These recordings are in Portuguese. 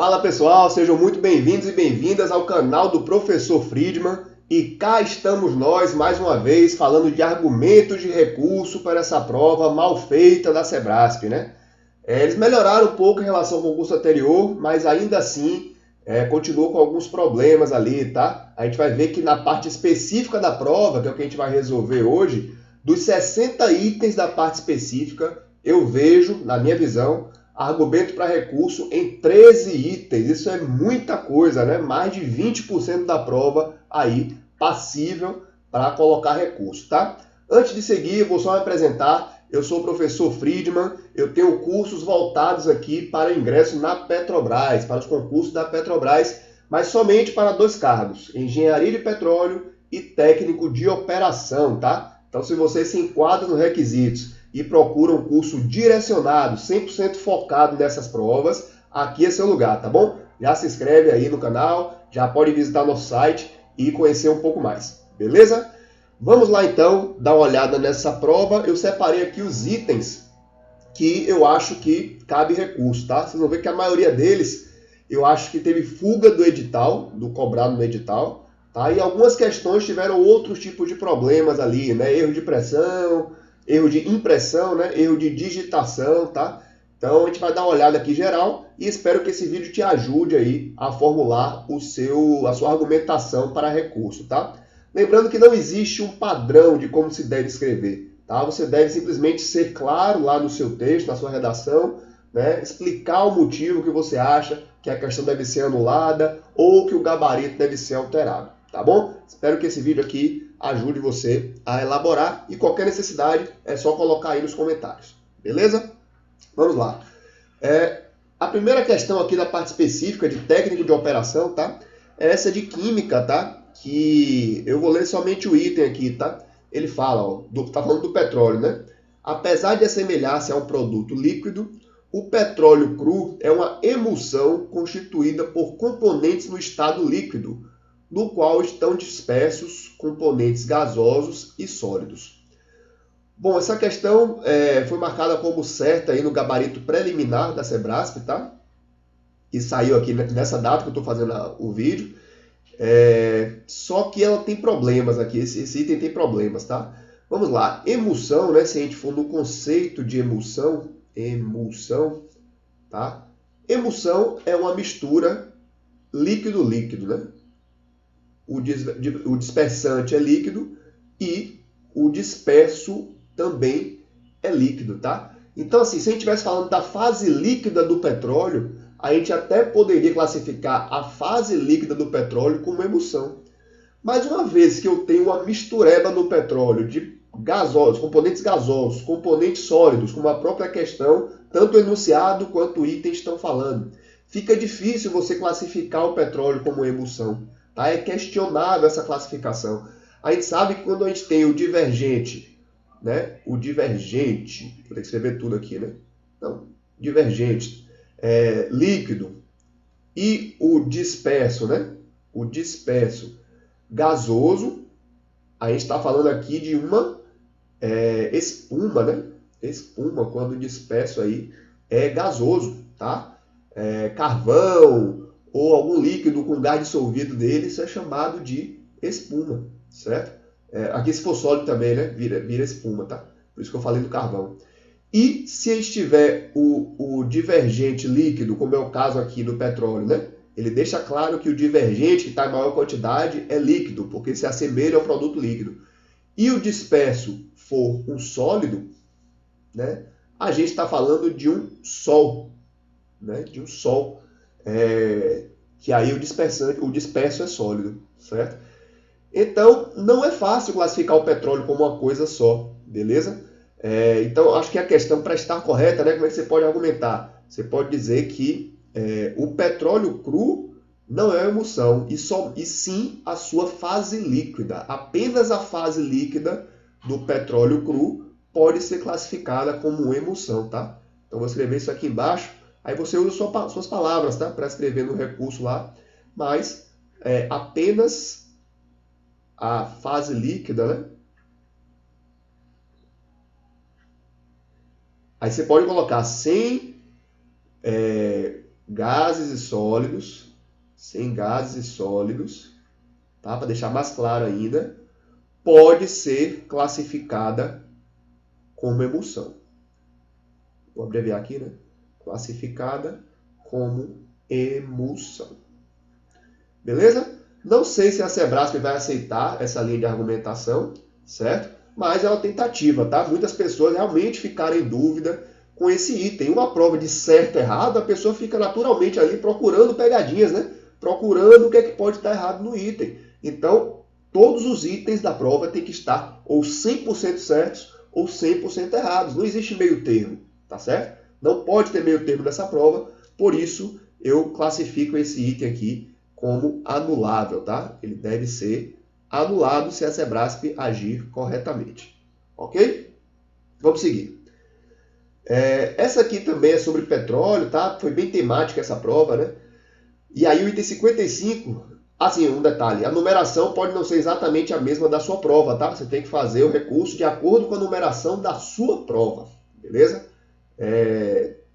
Fala pessoal, sejam muito bem-vindos e bem-vindas ao canal do Professor Friedman. E cá estamos nós mais uma vez falando de argumentos de recurso para essa prova mal feita da Sebrasp, né? Eles melhoraram um pouco em relação ao concurso anterior, mas ainda assim continuou com alguns problemas ali, tá? A gente vai ver que na parte específica da prova, que é o que a gente vai resolver hoje, dos 60 itens da parte específica, eu vejo, na minha visão, argumento para recurso em 13 itens. Isso é muita coisa, né? Mais de 20% da prova aí passível para colocar recurso, tá? Antes de seguir, eu vou só me apresentar. Eu sou o professor Friedman, eu tenho cursos voltados aqui para ingresso na Petrobras, para os concursos da Petrobras, mas somente para dois cargos, engenharia de petróleo e técnico de operação, tá? Então, se você se enquadra nos requisitos e procura um curso direcionado, 100% focado nessas provas, aqui é seu lugar, tá bom? Já se inscreve aí no canal, já pode visitar nosso site e conhecer um pouco mais, beleza? Vamos lá então dar uma olhada nessa prova. Eu separei aqui os itens que eu acho que cabe recurso, tá? Vocês vão ver que a maioria deles eu acho que teve fuga do edital, do cobrado no edital, tá? E algumas questões tiveram outros tipos de problemas ali, né? Erro de pressão, erro de impressão, né? Erro de digitação, tá? Então a gente vai dar uma olhada aqui geral e espero que esse vídeo te ajude aí a formular a sua argumentação para recurso, tá? Lembrando que não existe um padrão de como se deve escrever, tá? Você deve simplesmente ser claro lá no seu texto, na sua redação, né? Explicar o motivo que você acha que a questão deve ser anulada ou que o gabarito deve ser alterado, tá bom? Espero que esse vídeo aqui ajude você a elaborar e qualquer necessidade é só colocar aí nos comentários, beleza? Vamos lá. A primeira questão aqui da parte específica de técnico de operação, tá? É essa de química, tá? Que eu vou ler somente o item aqui, tá? Ele fala, ó, tá falando do petróleo, né? Apesar de assemelhar-se a um produto líquido, o petróleo cru é uma emulsão constituída por componentes no estado líquido, no qual estão dispersos componentes gasosos e sólidos. Bom, essa questão foi marcada como certa aí no gabarito preliminar da Sebrasp, tá? Que saiu aqui nessa data que eu estou fazendo o vídeo. Só que ela tem problemas aqui, esse item tem problemas, tá? Vamos lá, emulsão, né? Se a gente for no conceito de emulsão, tá? Emulsão é uma mistura líquido-líquido, né? O dispersante é líquido e o disperso também é líquido, tá? Então, assim, se a gente estivesse falando da fase líquida do petróleo, a gente até poderia classificar a fase líquida do petróleo como emulsão. Mas uma vez que eu tenho uma mistureba no petróleo de gasosos, componentes sólidos, como a própria questão, tanto o enunciado quanto o item estão falando, fica difícil você classificar o petróleo como emulsão. Tá? É questionável essa classificação. A gente sabe que quando a gente tem o divergente, né? O divergente, vou ter que escrever tudo aqui, né? Então, divergente, líquido e o disperso, né? O disperso gasoso, a gente está falando aqui de uma espuma, né? Espuma, quando o disperso aí é gasoso, tá? Carvão ou algum líquido com gás dissolvido dele, isso é chamado de espuma, certo? Aqui se for sólido também, né? Vira espuma, tá? Por isso que eu falei do carvão. E se a gente tiver o divergente líquido, como é o caso aqui do petróleo, né? Ele deixa claro que o divergente, que está em maior quantidade, é líquido, porque se assemelha ao produto líquido. E o disperso for um sólido, né? A gente está falando de um sol, né? De um sol, que aí o disperso é sólido, certo? Então, não é fácil classificar o petróleo como uma coisa só, beleza? Então, acho que a questão, para estar correta, né, como é que você pode argumentar? Você pode dizer que o petróleo cru não é uma emulsão, e sim a sua fase líquida. Apenas a fase líquida do petróleo cru pode ser classificada como uma emulsão, tá? Então, vou escrever isso aqui embaixo, aí você usa suas palavras, tá? Para escrever no recurso lá, mas apenas a fase líquida, né? Aí você pode colocar sem gases e sólidos, tá? Para deixar mais claro ainda, pode ser classificada como emulsão. Vou abreviar aqui, né? Classificada como emulsão. Beleza? Não sei se a Sebrasp vai aceitar essa linha de argumentação, certo? Mas é uma tentativa, tá? Muitas pessoas realmente ficaram em dúvida com esse item. Uma prova de certo e errado, a pessoa fica naturalmente ali procurando pegadinhas, né? Procurando o que é que pode estar errado no item. Então, todos os itens da prova têm que estar ou 100% certos ou 100% errados. Não existe meio termo, tá certo? Não pode ter meio termo nessa prova, por isso eu classifico esse item aqui como anulável, tá? Ele deve ser anulado se a Sebrasp agir corretamente. Ok? Vamos seguir. Essa aqui também é sobre petróleo, tá? Foi bem temática essa prova, né? E aí o item 55, assim, um detalhe, a numeração pode não ser exatamente a mesma da sua prova, tá? Você tem que fazer o recurso de acordo com a numeração da sua prova, beleza?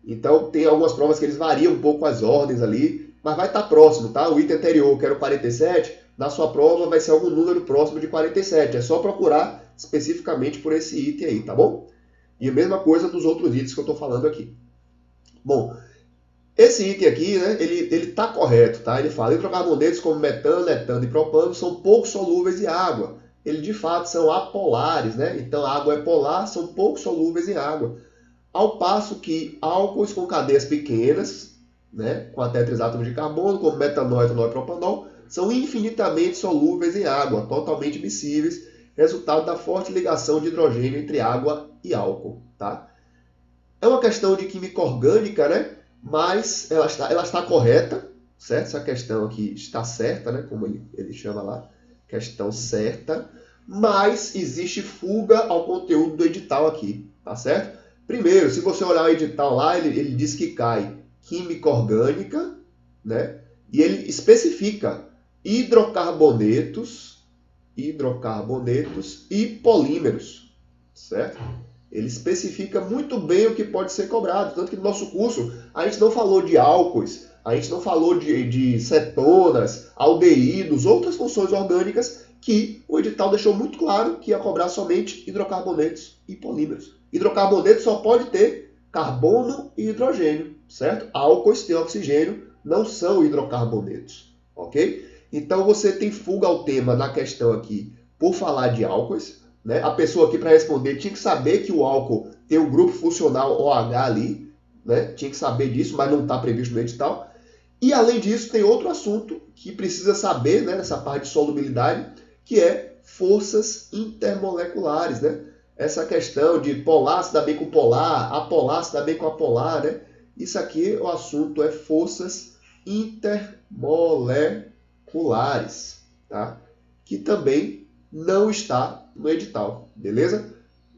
Então tem algumas provas que eles variam um pouco as ordens ali, mas vai estar próximo, tá? O item anterior, que era o 47, na sua prova vai ser algum número próximo de 47. É só procurar especificamente por esse item aí, tá bom? E a mesma coisa dos outros itens que eu estou falando aqui. Bom, esse item aqui, né, ele tá correto, tá? Ele fala, hidrocarbonetos como metano, etano e propano são pouco solúveis em água. Eles, de fato, são apolares, né? Então, a água é polar, são pouco solúveis em água. Ao passo que álcoois com cadeias pequenas, né, com até 3 átomos de carbono, como metanol, etanol e propanol, são infinitamente solúveis em água, totalmente miscíveis, resultado da forte ligação de hidrogênio entre água e álcool. Tá? É uma questão de química orgânica, né? Mas ela está correta, certo? Essa questão aqui está certa, né? Como ele chama lá, questão certa, mas existe fuga ao conteúdo do edital aqui, tá certo? Primeiro, se você olhar o edital lá, ele diz que cai química orgânica, né? E ele especifica hidrocarbonetos e polímeros, certo? Ele especifica muito bem o que pode ser cobrado, tanto que no nosso curso a gente não falou de álcoois, a gente não falou de cetonas, aldeídos, outras funções orgânicas que o edital deixou muito claro que ia cobrar somente hidrocarbonetos e polímeros. Hidrocarboneto só pode ter carbono e hidrogênio, certo? Álcoois têm oxigênio, não são hidrocarbonetos, ok? Então você tem fuga ao tema na questão aqui por falar de álcoois, né? A pessoa aqui para responder tinha que saber que o álcool tem um grupo funcional OH ali, né? Tinha que saber disso, mas não está previsto no edital. E além disso tem outro assunto que precisa saber, né, nessa parte de solubilidade, que é forças intermoleculares, né? Essa questão de polar se dá bem com polar, apolar se dá bem com apolar, né? Isso aqui, o assunto é forças intermoleculares, tá? Que também não está no edital, beleza?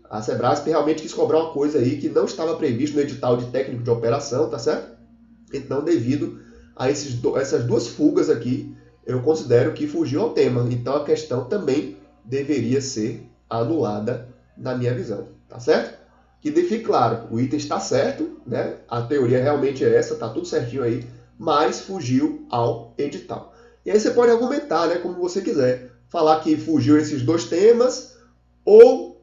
A Sebrasp realmente quis cobrar uma coisa aí que não estava previsto no edital de técnico de operação, tá certo? Então, devido a essas duas fugas aqui, eu considero que fugiu ao tema. Então, a questão também deveria ser anulada na minha visão, tá certo? Que fique claro, o item está certo, né? A teoria realmente é essa, tá tudo certinho aí, mas fugiu ao edital. E aí você pode argumentar, né, como você quiser. Falar que fugiu esses dois temas, ou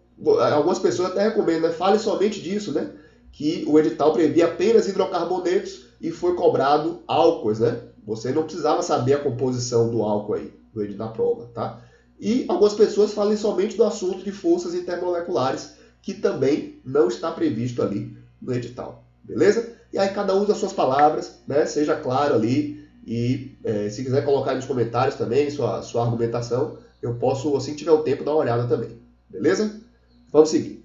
algumas pessoas até recomendam, né? Fale somente disso, né? Que o edital previa apenas hidrocarbonetos e foi cobrado álcoois, né? Você não precisava saber a composição do álcool aí, da prova, tá? E algumas pessoas falam somente do assunto de forças intermoleculares, que também não está previsto ali no edital, beleza? E aí cada um usa as suas palavras, né? Seja claro ali, e se quiser colocar aí nos comentários também sua argumentação, eu posso, assim que tiver o tempo, dar uma olhada também, beleza? Vamos seguir.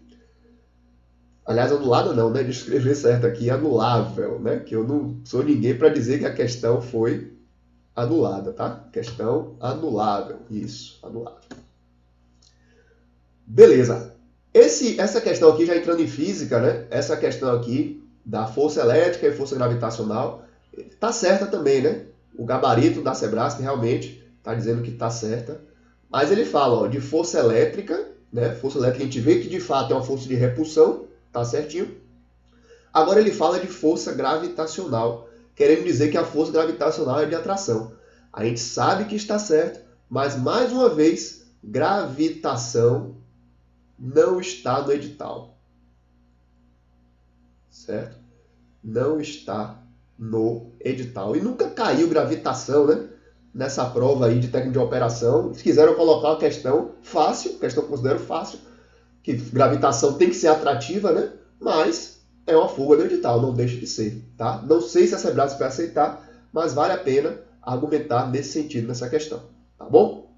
Aliás, anulado não, né? Deixa eu escrever certo aqui, anulável, né? Que eu não sou ninguém para dizer que a questão foi anulada, tá? Questão anulável, isso, anulável. Beleza. Essa questão aqui, já entrando em física, né? Essa questão aqui da força elétrica e força gravitacional, tá certa também, né? O gabarito da Sebrasp realmente está dizendo que está certa. Mas ele fala, ó, de força elétrica, né? Força elétrica a gente vê que de fato é uma força de repulsão, tá certinho. Agora ele fala de força gravitacional, querendo dizer que a força gravitacional é de atração. A gente sabe que está certo, mas mais uma vez, gravitação não está no edital. Certo? Não está no edital. E nunca caiu gravitação, né? Nessa prova aí de técnica de operação. Se quiseram colocar uma questão fácil, questão que eu considero fácil, que gravitação tem que ser atrativa, né? Mas é uma fuga do edital, não deixa de ser, tá? Não sei se a Sebrasp vai aceitar, mas vale a pena argumentar nesse sentido, nessa questão, tá bom?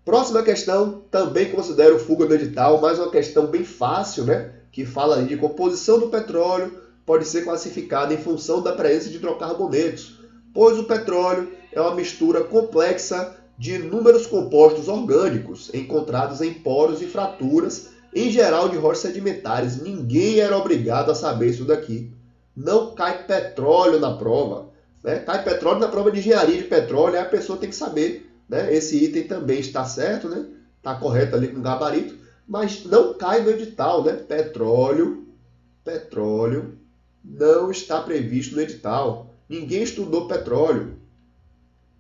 Próxima questão, também considero fuga do edital, mas uma questão bem fácil, né? Que fala de composição do petróleo, pode ser classificada em função da presença de hidrocarbonetos, pois o petróleo é uma mistura complexa de inúmeros compostos orgânicos encontrados em poros e fraturas, em geral de rochas sedimentares. Ninguém era obrigado a saber isso daqui. Não cai petróleo na prova, né? Cai petróleo na prova de engenharia de petróleo, aí a pessoa tem que saber, né? Esse item também está certo, né? Está correto ali com o gabarito, mas não cai no edital, né? Petróleo não está previsto no edital. Ninguém estudou petróleo,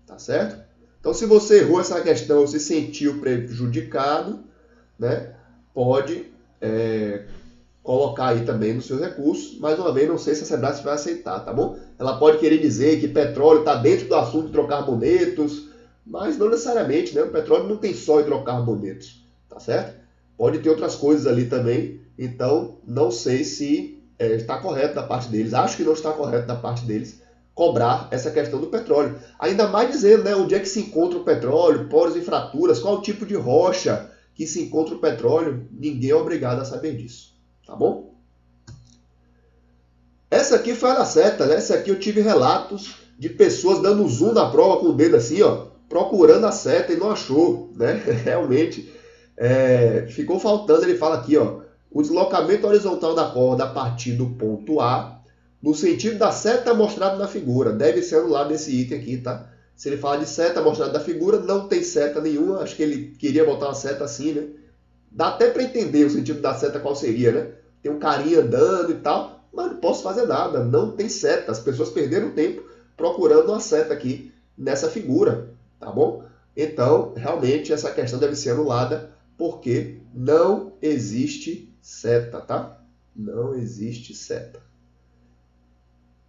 tá certo? Então, se você errou essa questão ou se sentiu prejudicado, né? Pode colocar aí também nos seus recursos. Mais uma vez, não sei se a Sebrasp vai aceitar, tá bom? Ela pode querer dizer que petróleo está dentro do assunto de hidrocarbonetos, mas não necessariamente, né? O petróleo não tem só hidrocarbonetos, tá certo? Pode ter outras coisas ali também, então não sei se está correto da parte deles, acho que não está correto da parte deles cobrar essa questão do petróleo. Ainda mais dizendo, né, onde é que se encontra o petróleo, poros e fraturas, qual o tipo de rocha que se encontra o petróleo, ninguém é obrigado a saber disso, tá bom? Essa aqui foi a da seta, né? Essa aqui eu tive relatos de pessoas dando zoom na prova com o dedo assim, ó, procurando a seta e não achou, né? Realmente ficou faltando, ele fala aqui, ó, o deslocamento horizontal da corda a partir do ponto A, no sentido da seta mostrada na figura, deve ser anulado esse item aqui, tá? Se ele fala de seta mostrada na figura, não tem seta nenhuma, acho que ele queria botar uma seta assim, né? Dá até para entender o sentido da seta qual seria, né? Tem um carinha andando e tal, mas não posso fazer nada, não tem seta, as pessoas perderam tempo procurando uma seta aqui nessa figura, tá bom? Então, realmente, essa questão deve ser anulada, porque não existe seta, tá? Não existe seta.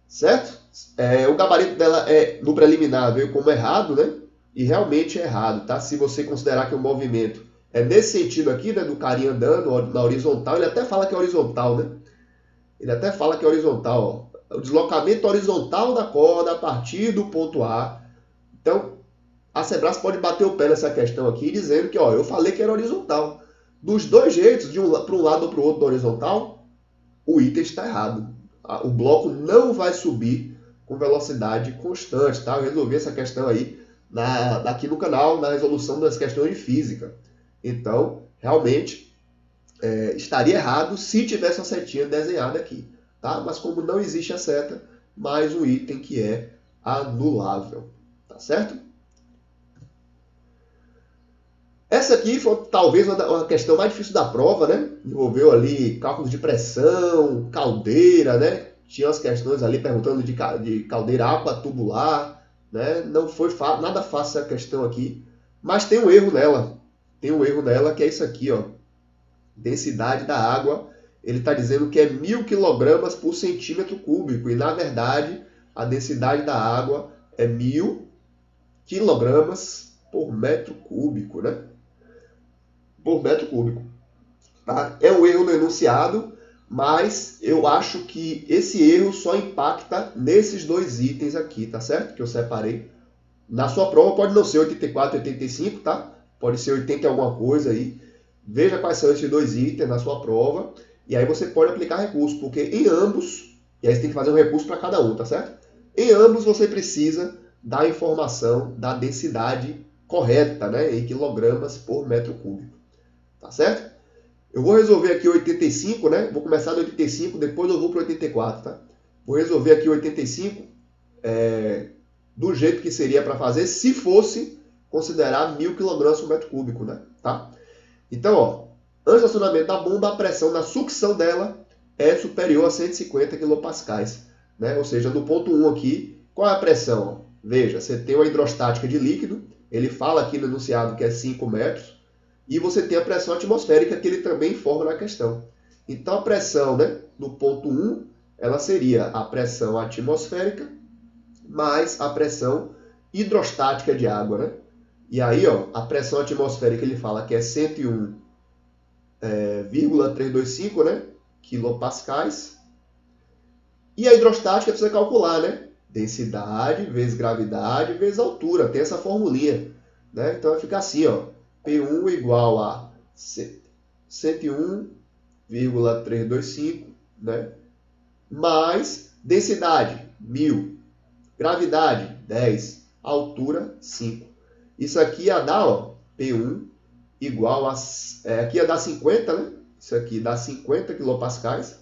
Certo? O gabarito dela no preliminar veio como errado, né? E realmente é errado, tá? Se você considerar que o movimento é nesse sentido aqui, né? Do carinha andando na horizontal, ele até fala que é horizontal, né? Ele até fala que é horizontal, ó. O deslocamento horizontal da corda a partir do ponto A. Então, a Sebrasp pode bater o pé nessa questão aqui, dizendo que, ó, eu falei que era horizontal. Dos dois jeitos, para um lado ou para o outro da horizontal, o item está errado. O bloco não vai subir com velocidade constante, tá? Eu resolvi essa questão aí aqui no canal, na resolução das questões de física. Então, realmente, estaria errado se tivesse uma setinha desenhada aqui, tá? Mas como não existe a seta, mais um item que é anulável, tá certo? Essa aqui foi talvez uma questão mais difícil da prova, né? Envolveu ali cálculos de pressão, caldeira, né? Tinha umas questões ali perguntando de caldeira aquatubular, né? Não foi nada fácil essa questão aqui, mas tem um erro nela. Tem um erro nela que é isso aqui, ó. Densidade da água, ele está dizendo que é 1000 kg por centímetro cúbico, e na verdade a densidade da água é 1000 kg por metro cúbico, né? Por metro cúbico. Tá? É um erro no enunciado, mas eu acho que esse erro só impacta nesses dois itens aqui, tá certo? Que eu separei. Na sua prova pode não ser 84 e 85, tá? Pode ser 80 e alguma coisa aí. Veja quais são esses dois itens na sua prova, e aí você pode aplicar recurso, porque em ambos, e aí você tem que fazer um recurso para cada um, tá certo? Em ambos você precisa da informação da densidade correta, né? Em quilogramas por metro cúbico. Tá certo? Eu vou resolver aqui 85, né? Vou começar do 85, depois eu vou para o 84, tá? Vou resolver aqui 85 do jeito que seria para fazer se fosse considerar 1000 kg por metro cúbico, né? Tá? Então, ó, antes do acionamento da bomba, a pressão na sucção dela é superior a 150 kPa. né? Ou seja, no ponto 1 aqui, qual é a pressão? Veja, você tem uma hidrostática de líquido, ele fala aqui no enunciado que é 5 metros, e você tem a pressão atmosférica que ele também informa na questão. Então a pressão, né, no ponto 1, ela seria a pressão atmosférica mais a pressão hidrostática de água, né? E aí, ó, a pressão atmosférica ele fala que é 101,325, né, quilopascais. E a hidrostática precisa calcular, né? Densidade vezes gravidade vezes altura. Tem essa formulinha, né? Então vai ficar assim, ó. P1 igual a 101,325, né? Mais densidade, 1000. Gravidade, 10. Altura, 5. Isso aqui ia dar, ó, P1 igual a... aqui ia dar 50, né? Isso aqui dá 50 quilopascais.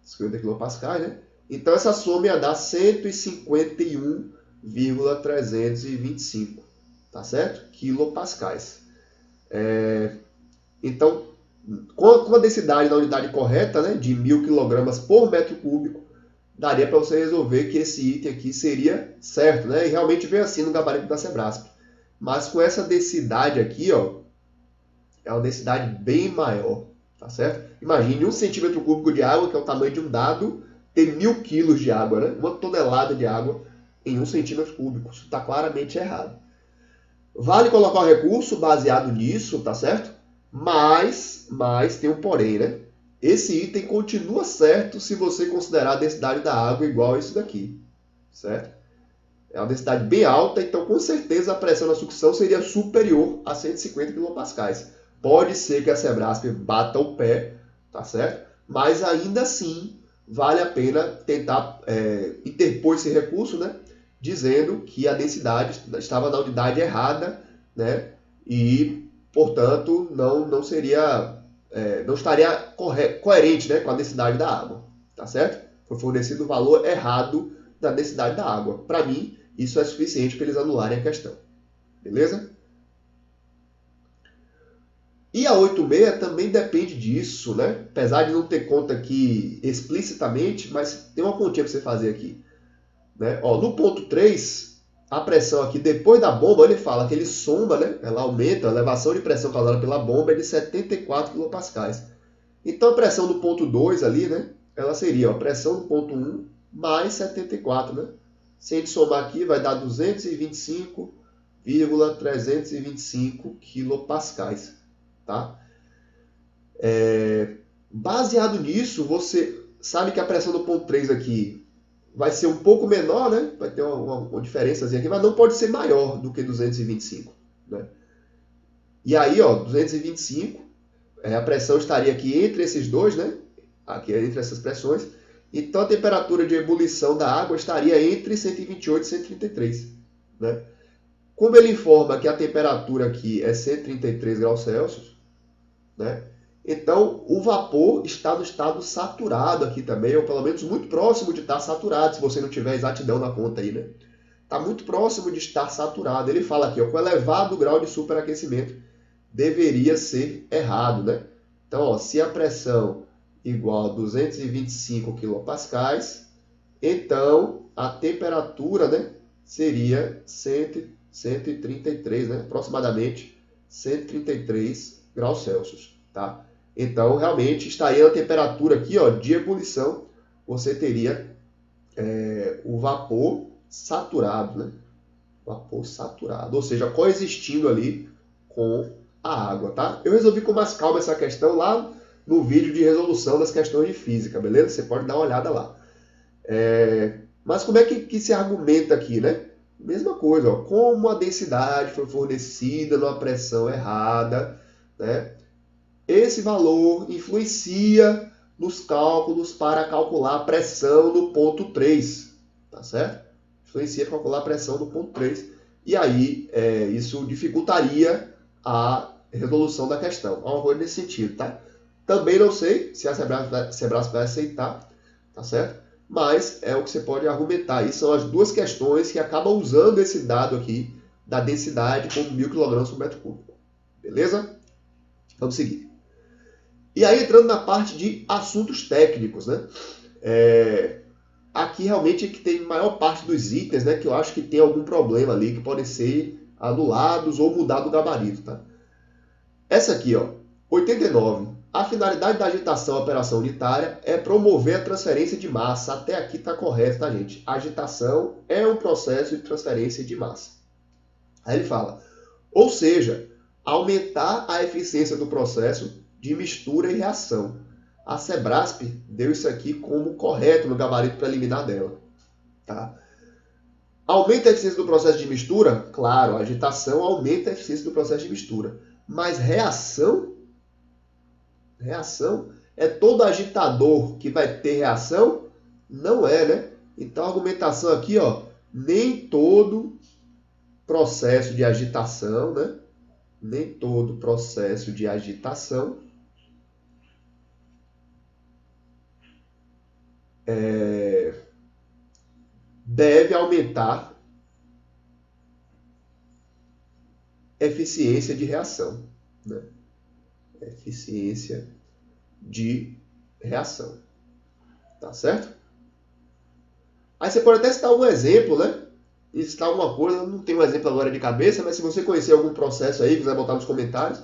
50 quilopascais, né? Então essa soma ia dar 151,325, tá certo? Quilopascais. Então, com a densidade da unidade correta, né, de 1000 kg por metro cúbico, daria para você resolver que esse item aqui seria certo, né? E realmente veio assim no gabarito da Sebrasp. Mas com essa densidade aqui, ó, é uma densidade bem maior, tá certo? Imagine 1 centímetro cúbico de água, que é o tamanho de um dado, ter 1000 quilos de água, né? 1 tonelada de água em 1 centímetro cúbico. Isso está claramente errado. Vale colocar o recurso baseado nisso, tá certo? Mas tem um porém, né? Esse item continua certo se você considerar a densidade da água igual a isso daqui, certo? É uma densidade bem alta, então com certeza a pressão na sucção seria superior a 150 kPa. Pode ser que a Sebrasp bata o pé, tá certo? Mas ainda assim vale a pena tentar interpor esse recurso, né? Dizendo que a densidade estava na unidade errada, né? E, portanto, não seria... não estaria coerente, né, com a densidade da água, tá certo? Foi fornecido o valor errado da densidade da água. Para mim, isso é suficiente para eles anularem a questão. Beleza? E a 86 também depende disso, né? Apesar de não ter conta aqui explicitamente, mas tem uma continha para você fazer aqui, né? Ó, no ponto 3, a pressão aqui depois da bomba, ele fala que ele soma, né? Ela aumenta, a elevação de pressão causada pela bomba é de 74 kPa. Então a pressão do ponto 2 ali, né? Ela seria a pressão do ponto 1 mais 74, né? Se a gente somar aqui, vai dar 225,325 quilopascais, tá? Baseado nisso, você sabe que a pressão do ponto 3 aqui vai ser um pouco menor, né? Vai ter uma diferençazinha aqui, mas não pode ser maior do que 225, né? E aí, ó, 225, a pressão estaria aqui entre esses dois, né? Aqui entre essas pressões. Então a temperatura de ebulição da água estaria entre 128 e 133, né? Como ele informa que a temperatura aqui é 133 graus Celsius, né? Então o vapor está no estado saturado aqui também, ou pelo menos muito próximo de estar saturado, se você não tiver exatidão na conta aí, né? Está muito próximo de estar saturado. Ele fala aqui, ó, com elevado grau de superaquecimento, deveria ser errado, né? Então, ó, se a pressão igual a 225 quilopascais, então a temperatura, né, seria 133, né, aproximadamente 133 graus Celsius, tá? Então, realmente, estaria na temperatura aqui, ó, de ebulição, você teria o vapor saturado, né? Vapor saturado, ou seja, coexistindo ali com a água, tá? Eu resolvi com mais calma essa questão lá no vídeo de resolução das questões de física, beleza? Você pode dar uma olhada lá. Mas como é que se argumenta aqui, né? Mesma coisa, ó, como a densidade foi fornecida numa pressão errada, né? Esse valor influencia nos cálculos para calcular a pressão no ponto 3, tá certo? Influencia para calcular a pressão no ponto 3. E aí, isso dificultaria a resolução da questão. Uma coisa nesse sentido, tá? Também não sei se a Sebrasp vai aceitar, tá certo? Mas é o que você pode argumentar. E são as duas questões que acabam usando esse dado aqui da densidade como 1000 kg por metro cúbico. Beleza? Vamos seguir. E aí, entrando na parte de assuntos técnicos, né? aqui realmente é que tem maior parte dos itens, né, que eu acho que tem algum problema ali, que podem ser anulados ou mudado o gabarito, tá? Essa aqui, ó, 89. A finalidade da agitação operação unitária é promover a transferência de massa. Até aqui está correto, tá, gente? Agitação é um processo de transferência de massa. Aí ele fala, ou seja, aumentar a eficiência do processo de mistura e reação. A Sebrasp deu isso aqui como correto no gabarito preliminar dela. Tá? Aumenta a eficiência do processo de mistura? Claro, a agitação aumenta a eficiência do processo de mistura. Mas reação? Reação? É todo agitador que vai ter reação? Não é, né? Então a argumentação aqui, ó, nem todo processo de agitação, né? Nem todo processo de agitação deve aumentar eficiência de reação, né? Eficiência de reação. Tá certo? Aí você pode até citar algum exemplo, né? E citar alguma coisa, eu não tenho um exemplo agora de cabeça, mas se você conhecer algum processo aí, quiser botar nos comentários,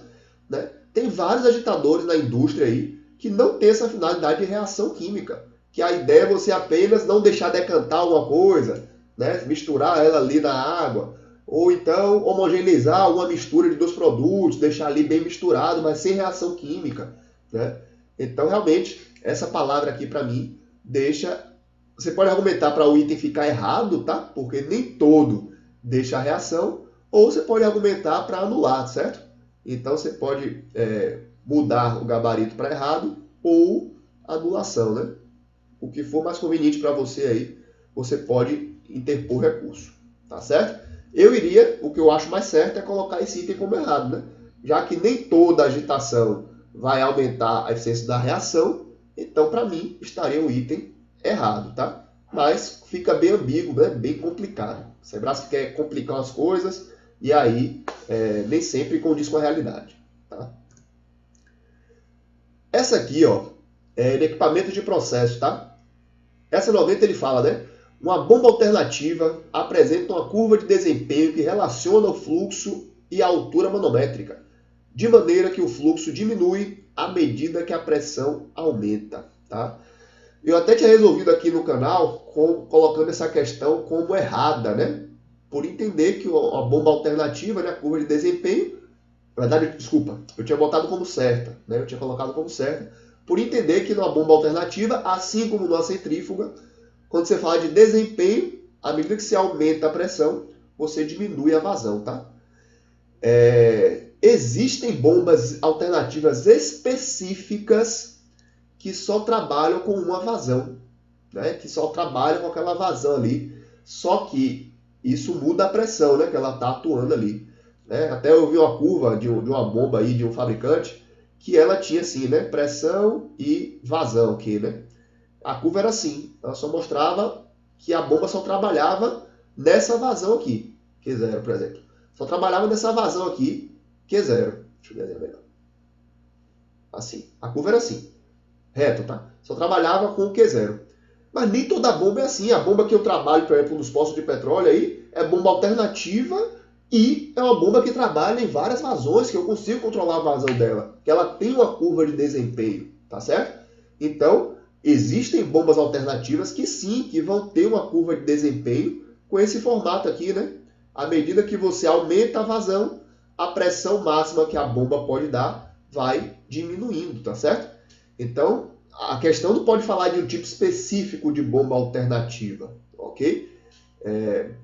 né? Tem vários agitadores na indústria aí que não tem essa finalidade de reação química. Que a ideia é você apenas não deixar decantar alguma coisa, né? Misturar ela ali na água, ou então homogeneizar uma mistura de dois produtos, deixar ali bem misturado, mas sem reação química, né? Então, realmente, essa palavra aqui para mim deixa... Você pode argumentar para o item ficar errado, tá? Porque nem todo deixa a reação, ou você pode argumentar para anular, certo? Então, você pode mudar o gabarito para errado ou anulação, né? O que for mais conveniente para você aí, você pode interpor recurso, tá certo? O que eu acho mais certo é colocar esse item como errado, né? Já que nem toda agitação vai aumentar a eficiência da reação, então, para mim, estaria o item errado, tá? Mas fica bem ambíguo, né? Bem complicado. O Sebrasp quer complicar as coisas e aí nem sempre condiz com a realidade, tá? Essa aqui, ó, é de equipamento de processo, tá? Essa 90 ele fala, né? Uma bomba alternativa apresenta uma curva de desempenho que relaciona o fluxo e a altura manométrica, de maneira que o fluxo diminui à medida que a pressão aumenta, tá? Eu até tinha resolvido aqui no canal colocando essa questão como errada, né? Por entender que a bomba alternativa, né, a curva de desempenho, na verdade, desculpa, eu tinha botado como certa, né? Eu tinha colocado como certa, por entender que numa bomba alternativa, assim como numa centrífuga, quando você fala de desempenho, à medida que você aumenta a pressão, você diminui a vazão, tá? Existem bombas alternativas específicas que só trabalham com uma vazão, né? Que só trabalham com aquela vazão ali. Só que isso muda a pressão, né? Que ela está atuando ali, né? Até eu vi uma curva de uma bomba aí de um fabricante que ela tinha assim, né? Pressão e vazão aqui, né? A curva era assim, ela só mostrava que a bomba só trabalhava nessa vazão aqui, Q0, por exemplo. Só trabalhava nessa vazão aqui, Q0. Deixa eu desenhar melhor. Assim, a curva era assim, reto, tá? Só trabalhava com o Q0. Mas nem toda bomba é assim. A bomba que eu trabalho, por exemplo, nos postos de petróleo aí, é bomba alternativa e é uma bomba que trabalha em várias vazões, que eu consigo controlar a vazão dela, que ela tem uma curva de desempenho, tá certo? Então, existem bombas alternativas que sim, que vão ter uma curva de desempenho com esse formato aqui, né? À medida que você aumenta a vazão, a pressão máxima que a bomba pode dar vai diminuindo, tá certo? Então, a questão não pode falar de um tipo específico de bomba alternativa, ok?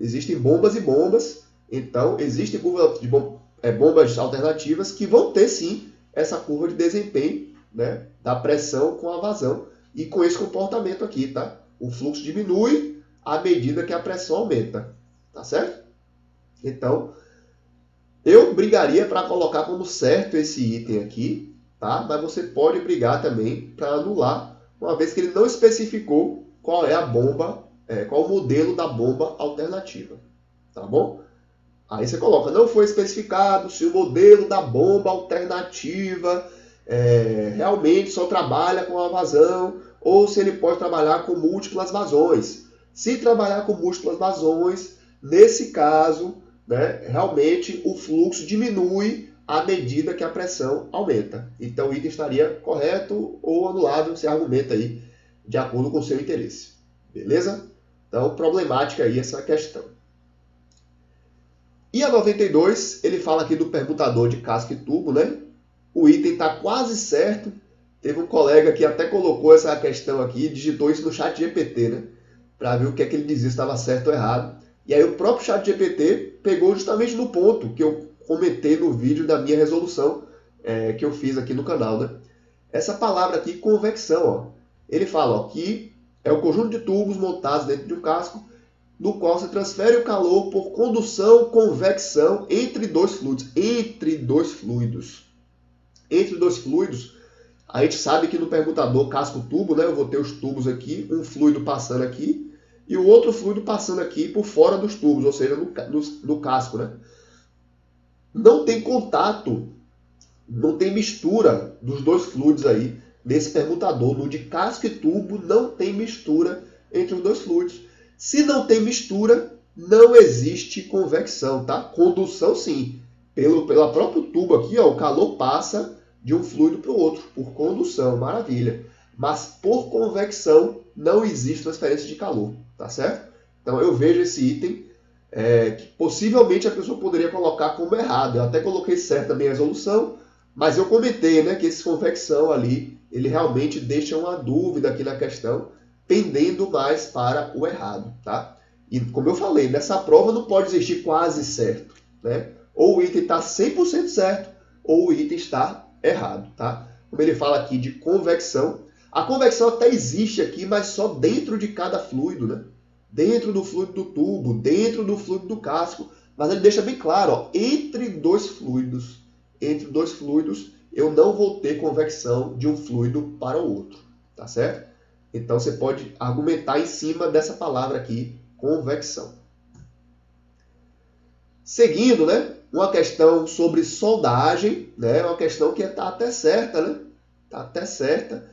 Existem bombas e bombas, então existem bombas alternativas que vão ter sim essa curva de desempenho, né, da pressão com a vazão e com esse comportamento aqui, tá? O fluxo diminui à medida que a pressão aumenta, tá certo? Então, eu brigaria para colocar como certo esse item aqui, tá? Mas você pode brigar também para anular, uma vez que ele não especificou qual é a bomba, qual o modelo da bomba alternativa, tá bom? Aí você coloca, não foi especificado se o modelo da bomba alternativa realmente só trabalha com a vazão ou se ele pode trabalhar com múltiplas vazões. Se trabalhar com múltiplas vazões, nesse caso, né, realmente o fluxo diminui à medida que a pressão aumenta. Então o item estaria correto ou anulado, você argumenta aí de acordo com o seu interesse. Beleza? Então, problemática aí essa questão. E a 92, ele fala aqui do permutador de casco e tubo, né? O item está quase certo. Teve um colega que até colocou essa questão aqui, digitou isso no chat GPT, né? Para ver o que é que ele dizia, se estava certo ou errado. E aí o próprio chat GPT pegou justamente no ponto que eu comentei no vídeo da minha resolução que eu fiz aqui no canal, né? Essa palavra aqui, convecção, ó. Ele fala, ó, que é o conjunto de tubos montados dentro de um casco, no qual se transfere o calor por condução, convecção entre dois fluidos. Entre dois fluidos. Entre dois fluidos, a gente sabe que no permutador casco-tubo, né, eu vou ter os tubos aqui, um fluido passando aqui, e o outro fluido passando aqui por fora dos tubos, ou seja, no casco, né? Não tem contato, não tem mistura dos dois fluidos aí nesse permutador. No de casco e tubo não tem mistura entre os dois fluidos. Se não tem mistura, não existe convecção, tá? Condução sim. Pela próprio tubo aqui, ó, o calor passa de um fluido para o outro, por condução, maravilha. Mas por convecção não existe transferência de calor, tá certo? Então eu vejo esse item que possivelmente a pessoa poderia colocar como errado. Eu até coloquei certo a minha resolução, mas eu comentei, né, que esse convecção ali, ele realmente deixa uma dúvida aqui na questão, pendendo mais para o errado, tá? E como eu falei, nessa prova não pode existir quase certo, né? Ou o item está 100% certo, ou o item está errado, tá? Como ele fala aqui de convecção, a convecção até existe aqui, mas só dentro de cada fluido, né? Dentro do fluido do tubo, dentro do fluido do casco, mas ele deixa bem claro, ó, entre dois fluidos, eu não vou ter convecção de um fluido para o outro, tá certo? Então você pode argumentar em cima dessa palavra aqui, convecção. Seguindo, né, uma questão sobre soldagem, né, uma questão que está até certa, né? Está até certa,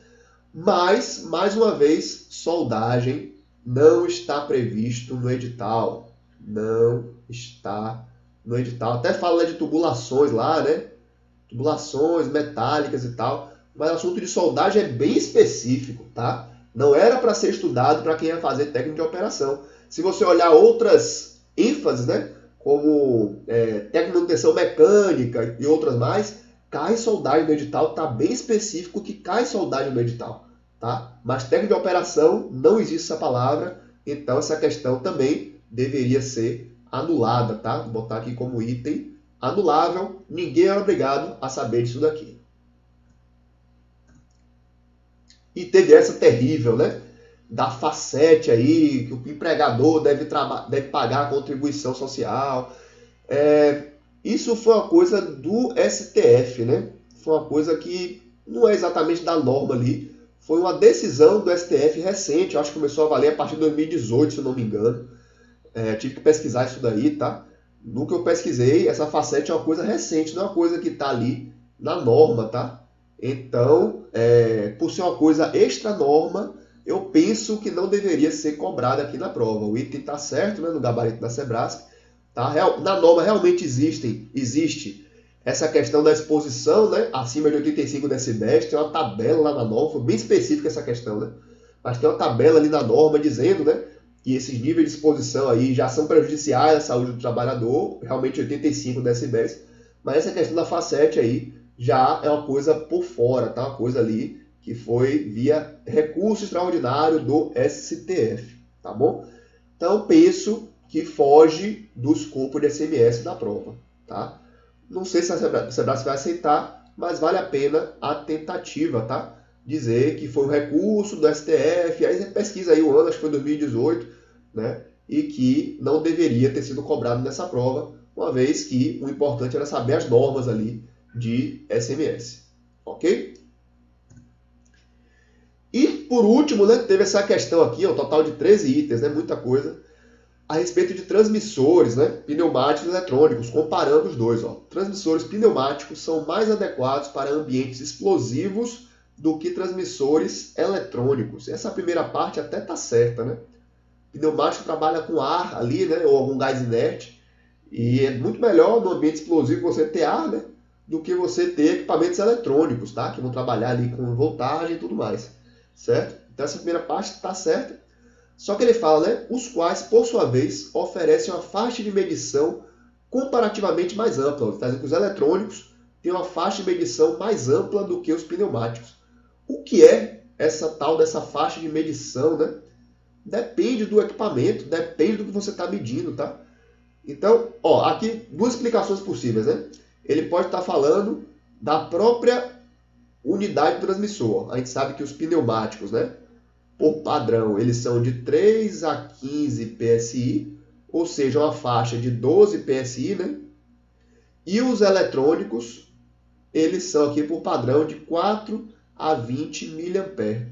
mas, mais uma vez, soldagem não está previsto no edital. Não está no edital. Até fala de tubulações lá, né? Tubulações metálicas e tal, mas o assunto de soldagem é bem específico, tá? Não era para ser estudado para quem ia fazer técnico de operação. Se você olhar outras ênfases, né, como técnico de manutenção mecânica e outras mais, cai soldagem no edital, está bem específico que cai soldagem no edital, tá? Mas técnico de operação não existe essa palavra, então essa questão também deveria ser anulada, tá? Vou botar aqui como item anulável, ninguém é obrigado a saber disso daqui. E teve essa terrível, né? Da facete aí, que o empregador deve pagar a contribuição social. Isso foi uma coisa do STF, né? Foi uma coisa que não é exatamente da norma ali. Foi uma decisão do STF recente, eu acho que começou a valer a partir de 2018, se eu não me engano. Tive que pesquisar isso daí, tá? No que eu pesquisei, essa facete é uma coisa recente, não é uma coisa que está ali na norma, tá? Então, por ser uma coisa extra norma, eu penso que não deveria ser cobrada aqui na prova. O item está certo, né, no gabarito da Sebrasc. Tá? Na norma realmente existe essa questão da exposição, né, acima de 85 decibéis. Tem uma tabela lá na norma, foi bem específica essa questão, né? Mas tem uma tabela ali na norma dizendo, né, que esses níveis de exposição aí já são prejudiciais à saúde do trabalhador, realmente 85 decibéis. Mas essa questão da facete aí já é uma coisa por fora, tá? Uma coisa ali que foi via recurso extraordinário do STF, tá bom? Então, penso que foge do escopo de SMS da prova, tá? Não sei se a Sebrasc vai aceitar, mas vale a pena a tentativa, tá? Dizer que foi um recurso do STF, aí você pesquisa aí o ano, acho que foi 2018, né? E que não deveria ter sido cobrado nessa prova, uma vez que o importante era saber as normas ali de SMS, ok? E, por último, né, teve essa questão aqui, um total de 13 itens, né, muita coisa, a respeito de transmissores, né, pneumáticos e eletrônicos, comparando os dois. Ó. Transmissores pneumáticos são mais adequados para ambientes explosivos do que transmissores eletrônicos. Essa primeira parte até está certa, né? Pneumático trabalha com ar ali, né? Ou algum gás inerte. E é muito melhor no ambiente explosivo você ter ar, né? Do que você ter equipamentos eletrônicos, tá? Que vão trabalhar ali com voltagem e tudo mais, certo? Então essa primeira parte está certa. Só que ele fala, né? Os quais, por sua vez, oferecem uma faixa de medição comparativamente mais ampla. Ele está dizendo que os eletrônicos têm uma faixa de medição mais ampla do que os pneumáticos. O que é essa tal dessa faixa de medição, né? Depende do equipamento, depende do que você está medindo, tá? Então, ó, aqui duas explicações possíveis, né? Ele pode estar falando da própria unidade do transmissor. A gente sabe que os pneumáticos, né, por padrão, eles são de 3 a 15 PSI, ou seja, uma faixa de 12 PSI, né? E os eletrônicos, eles são aqui por padrão de 4 a 20 mA.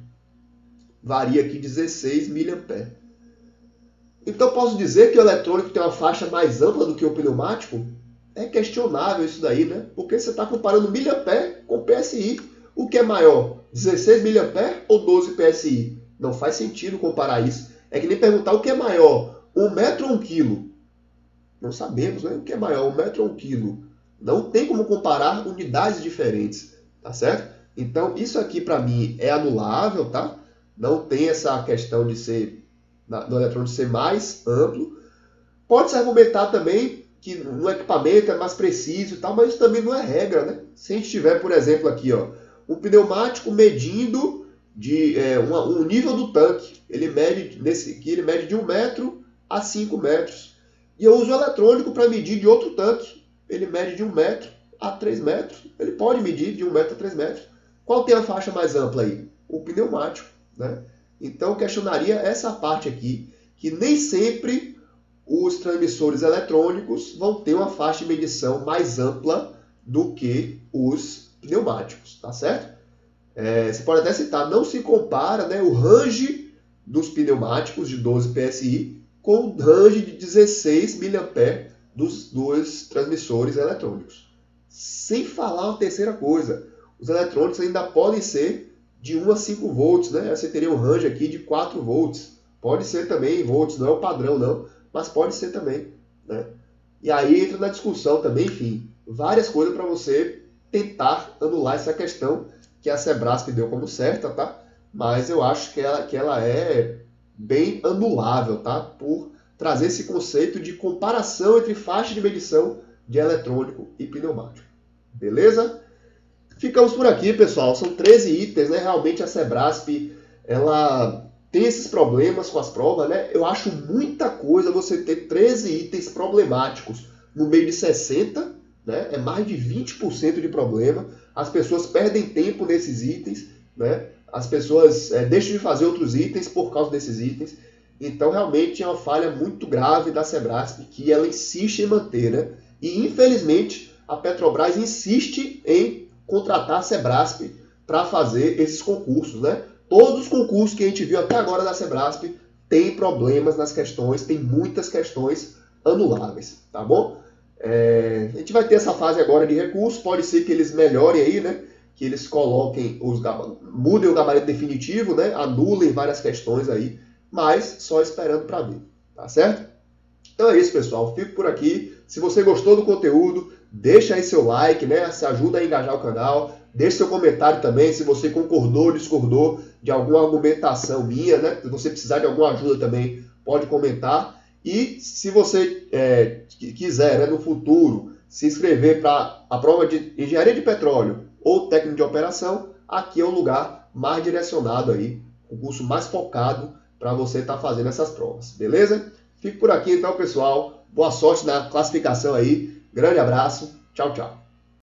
Varia aqui 16 mA. Então posso dizer que o eletrônico tem uma faixa mais ampla do que o pneumático? É questionável isso daí, né? Porque você está comparando mA com PSI. O que é maior? 16 mA ou 12 PSI? Não faz sentido comparar isso. É que nem perguntar o que é maior, 1 metro ou 1 quilo? Não sabemos, né? O que é maior, 1 metro ou 1 quilo? Não tem como comparar unidades diferentes, tá certo? Então isso aqui para mim é anulável, tá? Não tem essa questão de ser do eletrônico ser mais amplo. Pode-se argumentar também que no equipamento é mais preciso e tal, mas isso também não é regra, né? Se a gente tiver, por exemplo, aqui, ó, um pneumático medindo um nível do tanque, ele mede nesse aqui, ele mede de 1 metro a 5 metros. E eu uso o eletrônico para medir de outro tanque, ele mede de 1 metro a 3 metros. Ele pode medir de 1 metro a 3 metros. Qual tem a faixa mais ampla aí? O pneumático, né? Então, eu questionaria essa parte aqui, que nem sempre os transmissores eletrônicos vão ter uma faixa de medição mais ampla do que os pneumáticos, tá certo? Você pode até citar, não se compara, né, o range dos pneumáticos de 12 PSI com o range de 16 mA dos transmissores eletrônicos. Sem falar uma terceira coisa, os eletrônicos ainda podem ser de 1 a 5 volts, né? Você teria um range aqui de 4 volts. Pode ser também volts, não é o padrão não, mas pode ser também, né? E aí entra na discussão também, enfim, várias coisas para você tentar anular essa questão que a Sebrasp deu como certa, tá? Mas eu acho que ela é bem anulável, tá? Por trazer esse conceito de comparação entre faixa de medição de eletrônico e pneumático. Beleza? Ficamos por aqui, pessoal. São 13 itens, né? Realmente a Sebrasp, ela tem esses problemas com as provas, né? Eu acho muita coisa você ter 13 itens problemáticos no meio de 60, né? É mais de 20% de problema. As pessoas perdem tempo nesses itens, né? As pessoas deixam de fazer outros itens por causa desses itens. Então, realmente é uma falha muito grave da Sebrasp que ela insiste em manter, né? E, infelizmente, a Petrobras insiste em contratar a Sebrasp para fazer esses concursos, né? Todos os concursos que a gente viu até agora da Sebrasp tem problemas nas questões, tem muitas questões anuláveis, tá bom? A gente vai ter essa fase agora de recurso, pode ser que eles melhorem aí, né? Que eles coloquem mudem o gabarito definitivo, né? Anulem várias questões aí, mas só esperando para ver, tá certo? Então é isso, pessoal. Fico por aqui. Se você gostou do conteúdo, deixa aí seu like, né? Se ajuda a engajar o canal. Deixe seu comentário também, se você concordou ou discordou de alguma argumentação minha, né? Se você precisar de alguma ajuda também, pode comentar. E se você quiser, né, no futuro, se inscrever para a prova de engenharia de petróleo ou técnico de operação, aqui é o lugar mais direcionado aí, o curso mais focado para você estar fazendo essas provas, beleza? Fico por aqui então, pessoal. Boa sorte na classificação aí. Grande abraço. Tchau, tchau.